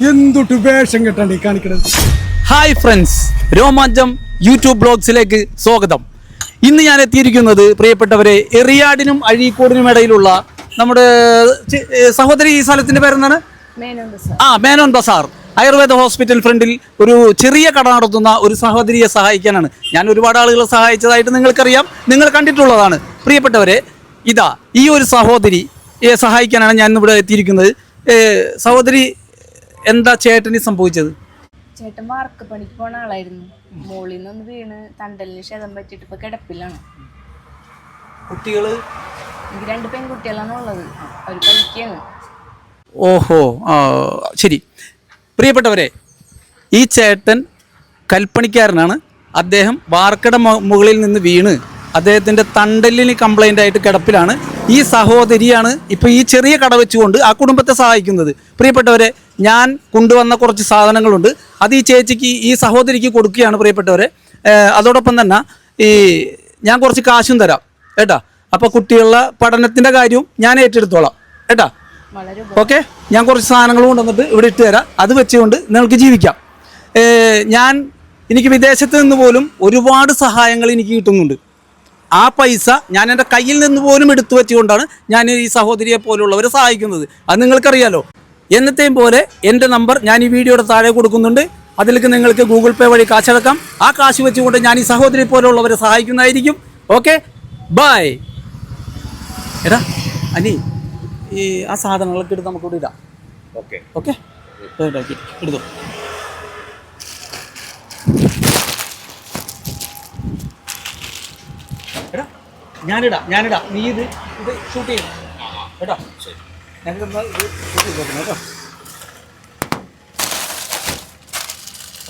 എന്തൊട്ട് വേഷം കെട്ടാണ്ട് ഈ കാണിക്കണത്. ഹായ് ഫ്രണ്ട്സ്, രോമാഞ്ചം യൂട്യൂബ് ബ്ലോഗ്സിലേക്ക് സ്വാഗതം. ഇന്ന് ഞാൻ എത്തിയിരിക്കുന്നത് പ്രിയപ്പെട്ടവരെ എറിയാടിനും അഴീക്കോടിനും ഇടയിലുള്ള നമ്മുടെ സഹോദരി. ഈ സ്ഥലത്തിന്റെ പേരെന്താണ്? മേനോൻ ബസാർ. ആയുർവേദ ഹോസ്പിറ്റൽ ഫ്രണ്ടിൽ ഒരു ചെറിയ കട നടത്തുന്ന ഒരു സഹോദരിയെ സഹായിക്കാനാണ്. ഞാൻ ഒരുപാട് ആളുകളെ സഹായിച്ചതായിട്ട് നിങ്ങൾക്കറിയാം, നിങ്ങൾ കണ്ടിട്ടുള്ളതാണ്. പ്രിയപ്പെട്ടവരെ, ഇതാ ഈ ഒരു സഹോദരിയെ സഹായിക്കാനാണ് ഞാൻ ഇവിടെ എത്തിയിരിക്കുന്നത്. സഹോദരി, എന്താ ചേട്ടന് സംഭവിച്ചത്? ചേട്ടൻ വാർക്ക് പണിക്ക് പോണ ആളായിരുന്നു. മോളിൽ നിന്ന് വീണ് തണ്ടലിന് ക്ഷതം പറ്റിയിട്ട് ഇപ്പൊ കിടപ്പിലാണ്. കുട്ടികള്? എനിക്ക് 2 പെൺകുട്ടികളാണ് ഉള്ളത്. അവർ പഠിക്കാണ്. ഓഹോ, ശരി. പ്രിയപ്പെട്ടവരെ, ഈ ചേട്ടൻ കൽപ്പണിക്കാരനാണ്. അദ്ദേഹം വാർക്കട മുകളിൽ നിന്ന് വീണ് അദ്ദേഹത്തിൻ്റെ തണ്ടലിന് കംപ്ലൈൻ്റ് ആയിട്ട് കിടപ്പിലാണ്. ഈ സഹോദരിയാണ് ഇപ്പോൾ ഈ ചെറിയ കട വെച്ചുകൊണ്ട് ആ കുടുംബത്തെ സഹായിക്കുന്നത്. പ്രിയപ്പെട്ടവരെ, ഞാൻ കൊണ്ടുവന്ന കുറച്ച് സാധനങ്ങളുണ്ട്, അത് ഈ ചേച്ചിക്ക്, ഈ സഹോദരിക്ക് കൊടുക്കുകയാണ്. പ്രിയപ്പെട്ടവരെ, അതോടൊപ്പം തന്നെ ഞാൻ കുറച്ച് കാശും തരാം കേട്ടാ. അപ്പോൾ കുട്ടികളുടെ പഠനത്തിൻ്റെ കാര്യവും ഞാൻ ഏറ്റെടുത്തോളാം കേട്ടാ. ഓക്കെ, ഞാൻ കുറച്ച് സാധനങ്ങൾ കൊണ്ടുവന്നിട്ട് ഇവിടെ ഇട്ട് തരാം. അത് വെച്ചുകൊണ്ട് നിങ്ങൾക്ക് ജീവിക്കാം. എനിക്ക് വിദേശത്ത് നിന്ന് പോലും ഒരുപാട് സഹായങ്ങൾ എനിക്ക് കിട്ടുന്നുണ്ട്. ആ പൈസ ഞാൻ എൻ്റെ കയ്യിൽ നിന്ന് പോലും എടുത്തു വെച്ചുകൊണ്ടാണ് ഞാൻ ഈ സഹോദരിയെ പോലുള്ളവരെ സഹായിക്കുന്നത്. അത് നിങ്ങൾക്കറിയാലോ. എന്നത്തെയും പോലെ എൻ്റെ നമ്പർ ഞാൻ ഈ വീഡിയോയുടെ താഴെ കൊടുക്കുന്നുണ്ട്. അതിലേക്ക് നിങ്ങൾക്ക് ഗൂഗിൾ പേ വഴി കാശടക്കാം. ആ കാശ് വെച്ചുകൊണ്ട് ഞാൻ ഈ സഹോദരി പോലുള്ളവരെ സഹായിക്കുന്നതായിരിക്കും. Okay, by. എടാ അനി, ആ സാധനങ്ങളൊക്കെ എടുത്ത് നമുക്കിവിടെ ഇടാം. ഓക്കെ ഓക്കെ, എടുത്തു. എടാ ഞാനിടാം. നീ ഇത് ഷൂട്ട് ചെയ്യണം കേട്ടോ. ഞങ്ങൾക്ക് ഇത് ഷൂട്ട് ചെയ്ത് നോക്കണം കേട്ടോ.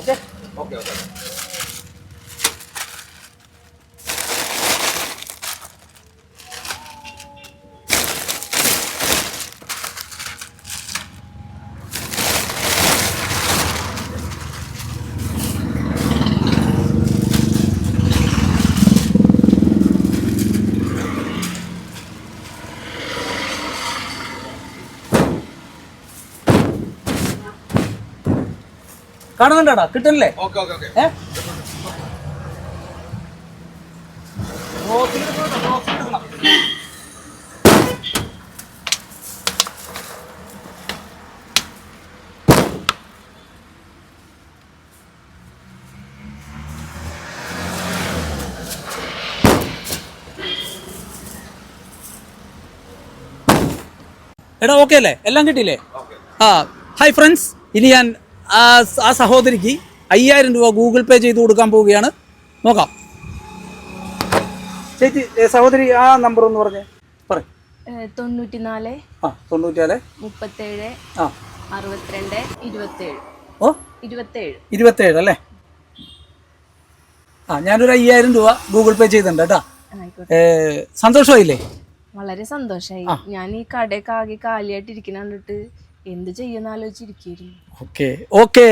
Okay okay okay. കാണുന്നുണ്ടാ? കിട്ടണില്ലേ? എടാ ഓക്കെ അല്ലേ? എല്ലാം കിട്ടിയില്ലേ? ഹായ് ഫ്രണ്ട്സ്, ഇനി ഞാൻ ആ സഹോദരിക്ക് 5000 രൂപ ഗൂഗിൾ പേ ചെയ്ത് കൊടുക്കാൻ പോവുകയാണ്. നോക്കാം. ചേച്ചി, സഹോദരി ആ നമ്പർ ഒന്ന് പറഞ്ഞേ. പറയും. 94 94 37 62 27. 27 അല്ലേ? ഞാനൊരു 5000 രൂപ ഗൂഗിൾ പേ ചെയ്തിട്ടുണ്ട് കേട്ടോ. സന്തോഷമായില്ലേ? വളരെ സന്തോഷമായി. ഞാൻ ഈ കടയൊക്കെ ആകെ കാലിയായിട്ടിരിക്കുന്ന കണ്ടിട്ട് എന്ത് ചെയ്യുന്ന ആലോചിച്ചിരിക്കുന്നു. ഓക്കെ,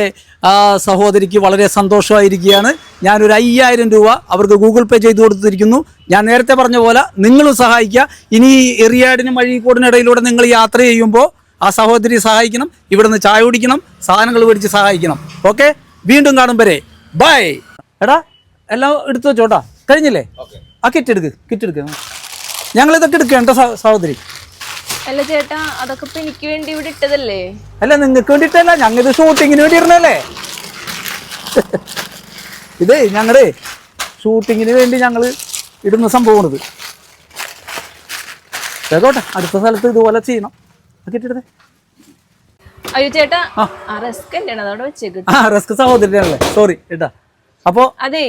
ആ സഹോദരിക്ക് വളരെ സന്തോഷമായിരിക്കുകയാണ്. ഞാനൊരു 5000 രൂപ അവർക്ക് ഗൂഗിൾ പേ ചെയ്ത് കൊടുത്തിരിക്കുന്നു. ഞാൻ നേരത്തെ പറഞ്ഞ പോലെ നിങ്ങളും സഹായിക്കുക. ഇനി എറിയാടിനും അഴീക്കോടിനും ഇടയിലൂടെ നിങ്ങൾ യാത്ര ചെയ്യുമ്പോൾ ആ സഹോദരി സഹായിക്കണം. ഇവിടെ നിന്ന് ചായ കുടിക്കണം, സാധനങ്ങൾ മേടിച്ച് സഹായിക്കണം. ഓക്കെ, വീണ്ടും കാണും വരെ ബൈ. എടാ എല്ലാം എടുത്തു വെച്ചോട്ടാ. കഴിഞ്ഞില്ലേ? ആ കിറ്റ് ഞങ്ങളിതൊക്കെ എടുക്കേണ്ട സഹോദരി. അല്ല ചേട്ടാ, അതൊക്കെ ഇപ്പൊ എനിക്ക് വേണ്ടി ഇവിടെ ഇട്ടതല്ലേ? അല്ല, നിങ്ങൾക്ക് വേണ്ടിയിട്ടല്ല, ഞങ്ങൾ ഷൂട്ടിങ്ങിന് വേണ്ടി ഇടണല്ലേ. ഇതേ ഞങ്ങളുടെ ഷൂട്ടിങ്ങിന് വേണ്ടി ഞങ്ങൾ ഇടുന്ന സംഭവമാണിത്. കേട്ടോട്ടെ, അടുത്ത സ്ഥലത്ത് ഇതുപോലെ ചെയ്യണം. കിട്ടിയിട്ടേ. അയ്യോ ചേട്ടാ, റിസ്ക് എന്താണ് അതോടെ വെച്ചേക്ക്? റിസ്ക് സഹോദരിയാണല്ലേ, സോറി കേട്ടാ. അപ്പൊ അതെ,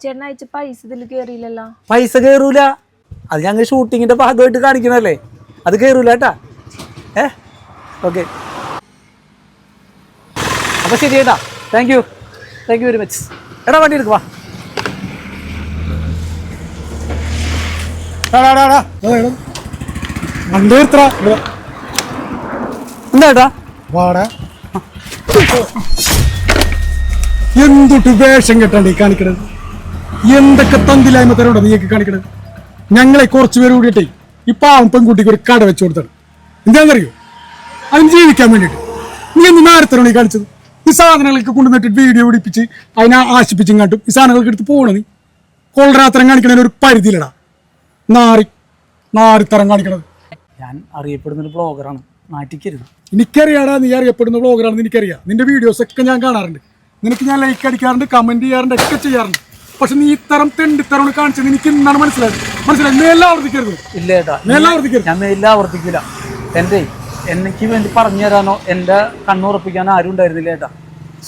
ചേട്ടൻ അയച്ച പൈസ ഇതിൽ കേറിയില്ലല്ലോ. പൈസ കേറൂല, അത് ഞങ്ങൾ ഷൂട്ടിങ്ങിന്റെ ഭാഗമായിട്ട് കാണിക്കണല്ലേ, അത് കയറൂല കേട്ടാ. ഓക്കെ, അപ്പൊ ശരി കേട്ടാ. Thank you very much. എടാ വണ്ടി എടുക്കുവാ. എന്താ എന്തൊട്ട് വേഷം കെട്ടാണ്ട് ഈ കാണിക്കണത്. എന്തൊക്കെ തന്തിലായ്മ തരോടാ നീയൊക്കെ കാണിക്കണത്. ഞങ്ങളെ കുറച്ചു പേര് കൂടിയിട്ടേ ഈ പാവം പെൺകുട്ടിക്ക് ഒരു കട വെച്ചു കൊടുത്താണ്. എന്താണെന്നറിയോ? അതിന് ജീവിക്കാൻ വേണ്ടിയിട്ട്. നീ എന്ത് നേരത്തെ നീ കളിച്ചത്? ഈ സാധനങ്ങൾക്ക് കൊണ്ടുവന്നിട്ട് വീഡിയോ പിടിപ്പിച്ച് അതിനെ ആശിപ്പിച്ചും കാട്ടും ഈ സാധനങ്ങൾക്ക് എടുത്ത് പോകണം. നീ കൊള്ളരാത്രം കാണിക്കണതിന് ഒരു പരിധിയിലടാ. നാറിത്തരം കാണിക്കണത്. ഞാൻ അറിയപ്പെടുന്നൊരു ബ്ലോഗറാണ്, നാട്ടിക്കരുത്. എനിക്കറിയാടാ, നീ അറിയപ്പെടുന്ന ബ്ലോഗറാണെന്ന് എനിക്കറിയാം. നിന്റെ വീഡിയോസ് ഒക്കെ ഞാൻ കാണാറുണ്ട്. നിനക്ക് ഞാൻ ലൈക്ക് അടിക്കാറുണ്ട്, കമന്റ് ചെയ്യാറുണ്ട്, ഒക്കെ ചെയ്യാറുണ്ട്. പക്ഷെ നീ ഇത്തരം തെണ്ടിത്തരം കാണിച്ചത് എനിക്ക് ഇന്നാണ് മനസ്സിലായി. മേലെല്ലാം ആവർത്തിക്കരുത്. ഇല്ല ഏട്ടാ, മേലെല്ലാം ആവർത്തിക്കരുത്. ഞാൻ മേലെല്ലാം ആവർത്തിക്കില്ല. എനിക്ക് വേണ്ടി പറഞ്ഞു തരാനോ എൻ്റെ കണ്ണുറപ്പിക്കാനോ ആരും ഉണ്ടായിരുന്നില്ല ഏട്ടാ.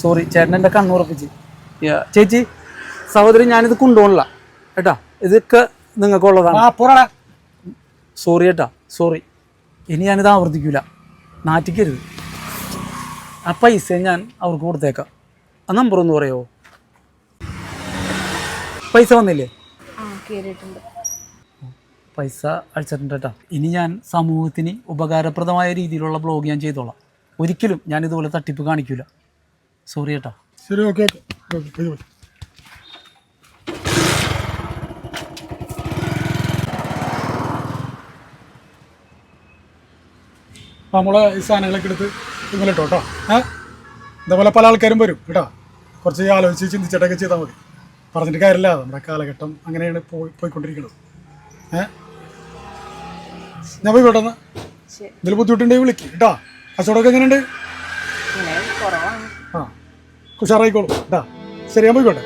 സോറി, ചേട്ടൻ എൻ്റെ കണ്ണുറപ്പിച്ച്. ചേച്ചി, സഹോദരി, ഞാനിത് കൊണ്ടുപോകണില്ല ഏട്ടാ. ഇതൊക്കെ നിങ്ങൾക്കുള്ളതാണ്. സോറി ഏട്ടാ, സോറി. ഇനി ഞാനിത് ആവർത്തിക്കില്ല. നാറ്റിക്കരുത്. ആ പൈസ ഞാൻ അവർക്ക് കൊടുത്തേക്കാം. ആ നമ്പർ ഒന്ന് പറയുമോ? പൈസ വന്നില്ലേ? പൈസ അടിച്ചിട്ടുണ്ട് കേട്ടോ. ഇനി ഞാൻ സമൂഹത്തിന് ഉപകാരപ്രദമായ രീതിയിലുള്ള ബ്ലോഗ് ഞാൻ ചെയ്തോളാം. ഒരിക്കലും ഞാൻ ഇതുപോലെ തട്ടിപ്പ് കാണിക്കില്ല. സോറി കേട്ടോ. ശരി, ഓക്കെ. നമ്മളെ ഈ സാധനങ്ങളൊക്കെ എടുത്ത് ഇങ്ങനെ ഇട്ടോ കേട്ടോ. ഇതേപോലെ പല ആൾക്കാരും വരും കേട്ടോ. കുറച്ച് ആലോചിച്ച് ചിന്തിച്ചിട്ടൊക്കെ ചെയ്താൽ മതി. പറഞ്ഞിട്ട് കാര്യമില്ല, നമ്മുടെ കാലഘട്ടം അങ്ങനെയാണ് പോയിക്കൊണ്ടിരിക്കുന്നത്. ഞാൻ പോയിക്കോട്ടെ. എന്നാൽ ഇതിൽ ബുദ്ധിമുട്ടുണ്ടെങ്കിൽ വിളിക്കും കേട്ടോ. കച്ചവടമൊക്കെ എങ്ങനെയുണ്ട്? ഉഷാറായിക്കോളും കേട്ടോ. ശരി, ഞാൻ പോയിക്കോട്ടെ.